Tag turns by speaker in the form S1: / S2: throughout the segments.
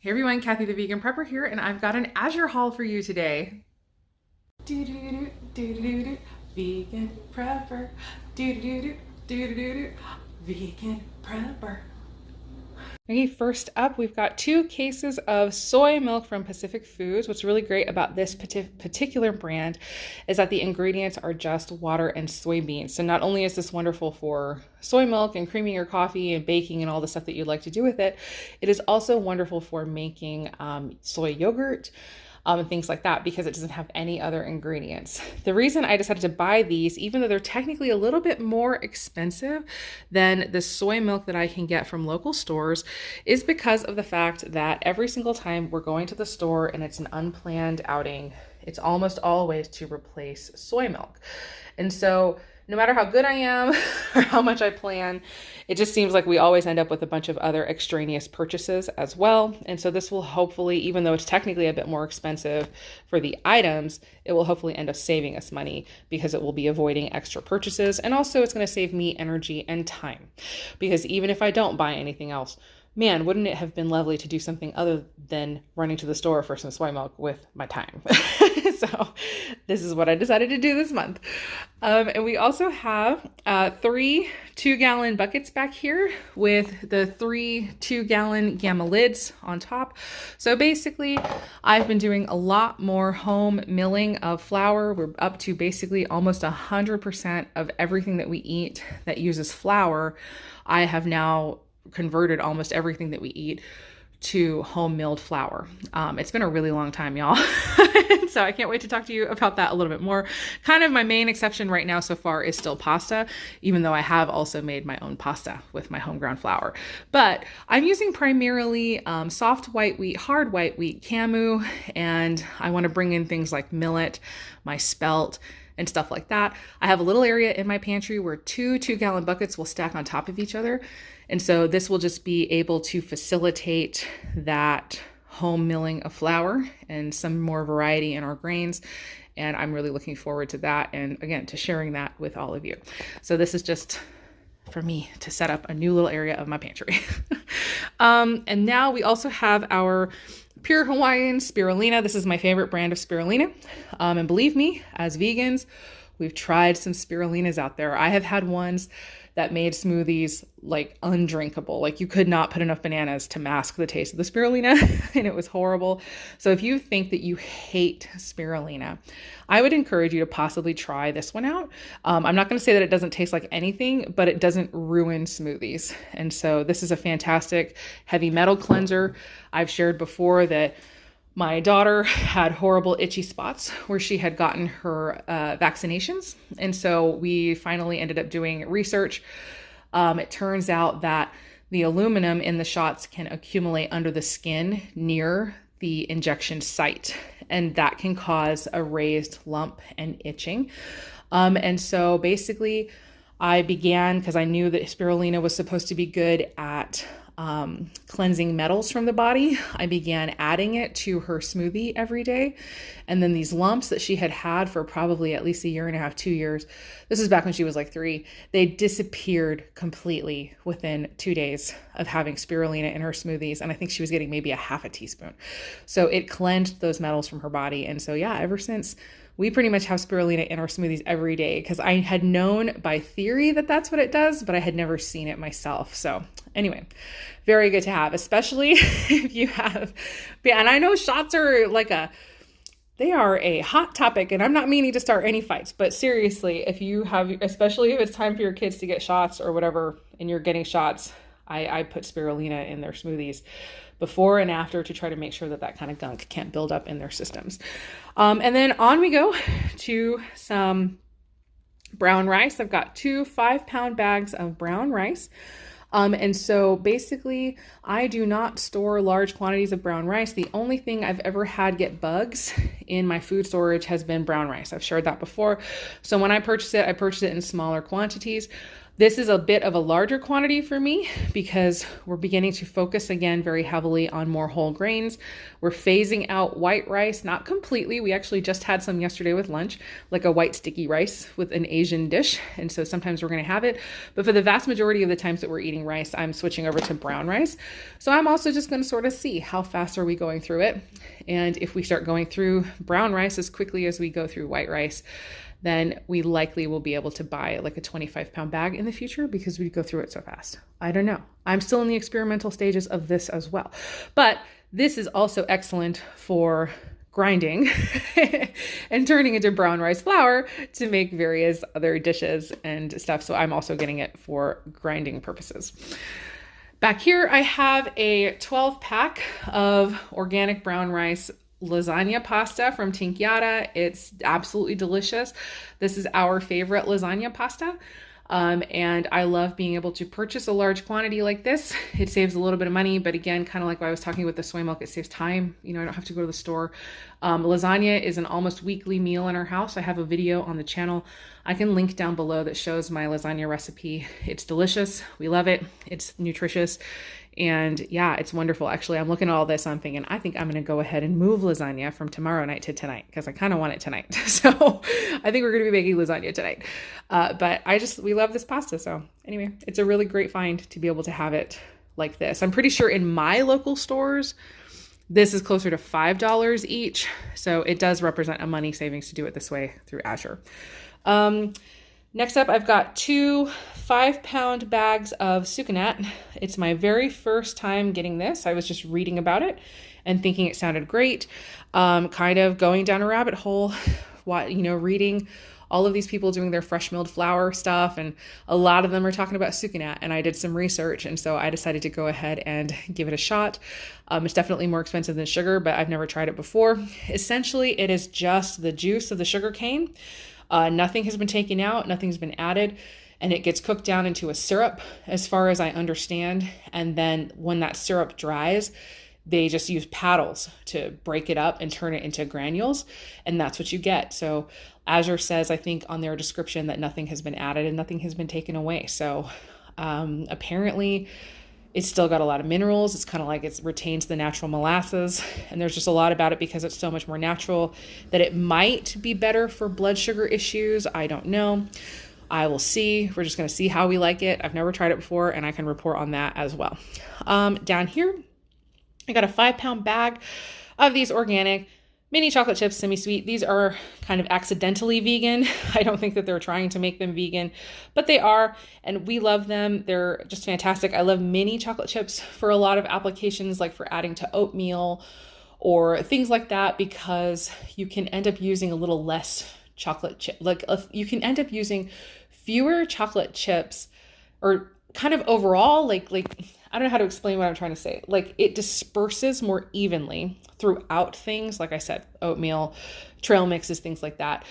S1: Hey everyone, Kathy the Vegan Prepper here, and I've got an Azure haul for you today. Do-do-do, do-do-do-do, Vegan Prepper. Do-do-do-do, do-do-do-do, Vegan Prepper. Okay, first up, we've got 2 cases of soy milk from Pacific Foods. What's really great about this particular brand is that the ingredients are just water and soybeans. So not only is this wonderful for soy milk and creaming your coffee and baking and all the stuff that you'd like to do with it, it is also wonderful for making soy yogurt, and things like that, because it doesn't have any other ingredients. The reason I decided to buy these, even though they're technically a little bit more expensive than the soy milk that I can get from local stores, is because of the fact that every single time we're going to the store and it's an unplanned outing, it's almost always to replace soy milk. And so no matter how good I am or how much I plan, it just seems like we always end up with a bunch of other extraneous purchases as well. And so this will hopefully, even though it's technically a bit more expensive for the items, it will hopefully end up saving us money because it will be avoiding extra purchases. And also it's going to save me energy and time, because even if I don't buy anything else, man, wouldn't it have been lovely to do something other than running to the store for some soy milk with my time? So this is what I decided to do this month. And we also have 3 2-gallon buckets back here with the 3 2-gallon gamma lids on top. So basically, I've been doing a lot more home milling of flour. We're up to basically almost 100% of everything that we eat that uses flour. I have now converted almost everything that we eat to home milled flour. It's been a really long time, y'all. So I can't wait to talk to you about that a little bit more. Kind of my main exception right now so far is still pasta, even though I have also made my own pasta with my home ground flour. But I'm using primarily soft white wheat, hard white wheat camu, and I want to bring in things like millet, my spelt, and stuff like that. I have a little area in my pantry where 2 2-gallon buckets will stack on top of each other. And so this will just be able to facilitate that home milling of flour and some more variety in our grains. And I'm really looking forward to that. And again, to sharing that with all of you. So this is just for me to set up a new little area of my pantry. And now we also have our pure Hawaiian spirulina. This is my favorite brand of spirulina. And believe me, as vegans, we've tried some spirulinas out there. I have had ones that made smoothies like undrinkable. Like you could not put enough bananas to mask the taste of the spirulina, and it was horrible. So if you think that you hate spirulina, I would encourage you to possibly try this one out. I'm not going to say that it doesn't taste like anything, but it doesn't ruin smoothies. And so this is a fantastic heavy metal cleanser. I've shared before that my daughter had horrible itchy spots where she had gotten her vaccinations. And so we finally ended up doing research. It turns out that the aluminum in the shots can accumulate under the skin near the injection site, and that can cause a raised lump and itching. And so basically I began, because I knew that spirulina was supposed to be good at cleansing metals from the body, I began adding it to her smoothie every day. And then these lumps that she had had for probably at least 1.5 years, 2 years, this is back when she was like 3, they disappeared completely within 2 days of having spirulina in her smoothies. And I think she was getting maybe a half a teaspoon. So it cleansed those metals from her body. And so yeah, ever since, we pretty much have spirulina in our smoothies every day, because I had known by theory that that's what it does, but I had never seen it myself. So anyway, very good to have, especially if you have, and I know shots are they are a hot topic, and I'm not meaning to start any fights, but seriously, if you have, especially if it's time for your kids to get shots or whatever, and you're getting shots, I put spirulina in their smoothies before and after to try to make sure that that kind of gunk can't build up in their systems. And then on we go to some brown rice. I've got 2 5-pound bags of brown rice. And so basically I do not store large quantities of brown rice. The only thing I've ever had get bugs in my food storage has been brown rice. I've shared that before. So when I purchase it in smaller quantities. This is a bit of a larger quantity for me because we're beginning to focus again very heavily on more whole grains. We're phasing out white rice, not completely. We actually just had some yesterday with lunch, like a white sticky rice with an Asian dish. And so sometimes we're going to have it. But for the vast majority of the times that we're eating rice, I'm switching over to brown rice. So I'm also just going to sort of see how fast are we going through it. And if we start going through brown rice as quickly as we go through white rice, then we likely will be able to buy like a 25-pound bag in the future because we go through it so fast. I don't know. I'm still in the experimental stages of this as well. But this is also excellent for grinding and turning into brown rice flour to make various other dishes and stuff. So I'm also getting it for grinding purposes. Back here, I have a 12-pack of organic brown rice lasagna pasta from Tinkyata. It's absolutely delicious. This is our favorite lasagna pasta. And I love being able to purchase a large quantity like this. It saves a little bit of money, but again, kind of like what I was talking with the soy milk, it saves time. You know, I don't have to go to the store. Lasagna is an almost weekly meal in our house. I have a video on the channel. I can link down below that shows my lasagna recipe. It's delicious. We love it. It's nutritious. And yeah, it's wonderful. Actually, I'm looking at all this. I'm thinking, I think I'm going to go ahead and move lasagna from tomorrow night to tonight because I kind of want it tonight. So I think we're going to be making lasagna tonight. But we love this pasta. So anyway, it's a really great find to be able to have it like this. I'm pretty sure in my local stores, this is closer to $5 each. So it does represent a money savings to do it this way through Azure. Next up, I've got 2 5-pound bags of sucanat. It's my very first time getting this. I was just reading about it and thinking it sounded great. Kind of going down a rabbit hole, reading all of these people doing their fresh milled flour stuff. And a lot of them are talking about sucanat. And I did some research. And so I decided to go ahead and give it a shot. It's definitely more expensive than sugar, but I've never tried it before. Essentially, it is just the juice of the sugar cane. Nothing has been taken out, nothing's been added, and it gets cooked down into a syrup as far as I understand. And then when that syrup dries, they just use paddles to break it up and turn it into granules. And that's what you get. So Azure says, I think on their description, that nothing has been added and nothing has been taken away. So apparently it's still got a lot of minerals. It's kind of like it retains the natural molasses. And there's just a lot about it because it's so much more natural that it might be better for blood sugar issues. I don't know. I will see. We're just going to see how we like it. I've never tried it before and I can report on that as well. Down here, I got a 5-pound bag of these organic mini chocolate chips, semi-sweet. These are kind of accidentally vegan. I don't think that they're trying to make them vegan, but they are, and we love them. They're just fantastic. I love mini chocolate chips for a lot of applications, like for adding to oatmeal or things like that, because you can end up using a little less chocolate chip. You can end up using fewer chocolate chips, or kind of overall, like I don't know how to explain what I'm trying to say. Like it disperses more evenly throughout things. Like I said, oatmeal, trail mixes, things like that.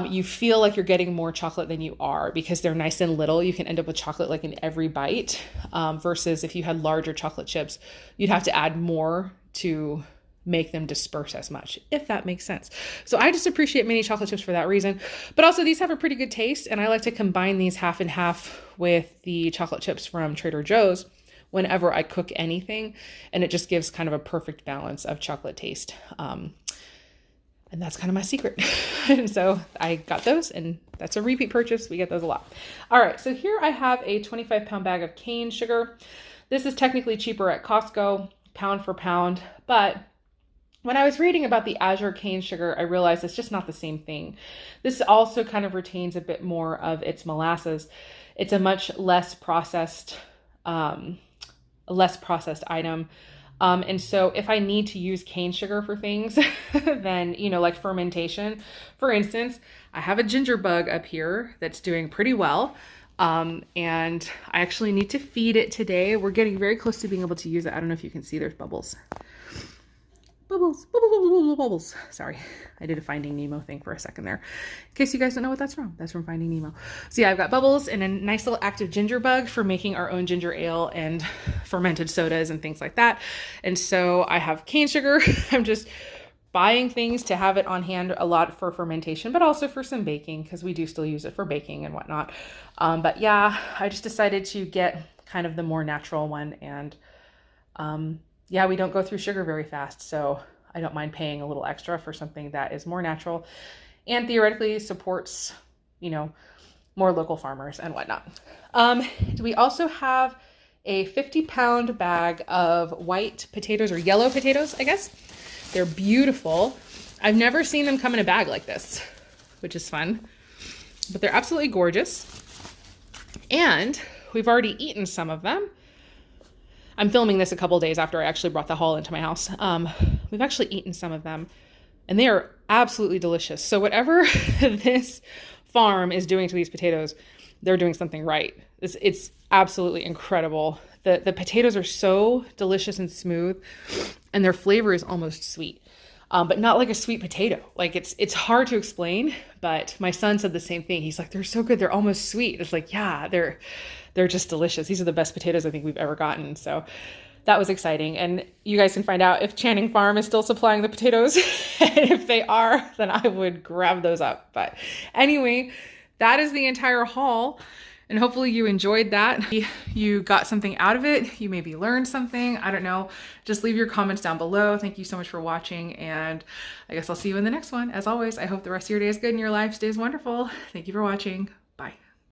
S1: You feel like you're getting more chocolate than you are because they're nice and little. You can end up with chocolate like in every bite, versus if you had larger chocolate chips, you'd have to add more to make them disperse as much, if that makes sense. So I just appreciate mini chocolate chips for that reason. But also these have a pretty good taste, and I like to combine these half and half with the chocolate chips from Trader Joe's whenever I cook anything, and it just gives kind of a perfect balance of chocolate taste. And that's kind of my secret. And so I got those, and that's a repeat purchase. We get those a lot. All right, so here I have a 25-pound bag of cane sugar. This is technically cheaper at Costco, pound for pound, but when I was reading about the Azure cane sugar, I realized it's just not the same thing. This also kind of retains a bit more of its molasses. It's a much less processed item. And so if I need to use cane sugar for things, then, like fermentation, for instance, I have a ginger bug up here that's doing pretty well. And I actually need to feed it today. We're getting very close to being able to use it. I don't know if you can see, there's bubbles. Bubbles, bubbles, bubbles, bubbles, bubbles. Sorry, I did a Finding Nemo thing for a second there. In case you guys don't know what that's from. That's from Finding Nemo. So yeah, I've got bubbles and a nice little active ginger bug for making our own ginger ale and fermented sodas and things like that. And so I have cane sugar. I'm just buying things to have it on hand a lot for fermentation, but also for some baking, because we do still use it for baking and whatnot. But yeah, I just decided to get kind of the more natural one. And yeah, we don't go through sugar very fast, so I don't mind paying a little extra for something that is more natural and theoretically supports, you know, more local farmers and whatnot. We also have a 50-pound bag of white potatoes, or yellow potatoes, I guess. They're beautiful. I've never seen them come in a bag like this, which is fun, but they're absolutely gorgeous. And we've already eaten some of them. I'm filming this a couple days after I actually brought the haul into my house. We've actually eaten some of them, and they are absolutely delicious. So whatever this farm is doing to these potatoes, they're doing something right. It's absolutely incredible. The potatoes are so delicious and smooth, and their flavor is almost sweet, but not like a sweet potato. Like it's hard to explain, but my son said the same thing. He's like, they're so good. They're almost sweet. It's like, yeah, they're just delicious. These are the best potatoes I think we've ever gotten. So that was exciting. And you guys can find out if Channing Farm is still supplying the potatoes. And if they are, then I would grab those up. But anyway, that is the entire haul. And hopefully you enjoyed that. You got something out of it. You maybe learned something. I don't know. Just leave your comments down below. Thank you so much for watching. And I guess I'll see you in the next one. As always, I hope the rest of your day is good and your life stays wonderful. Thank you for watching. Bye.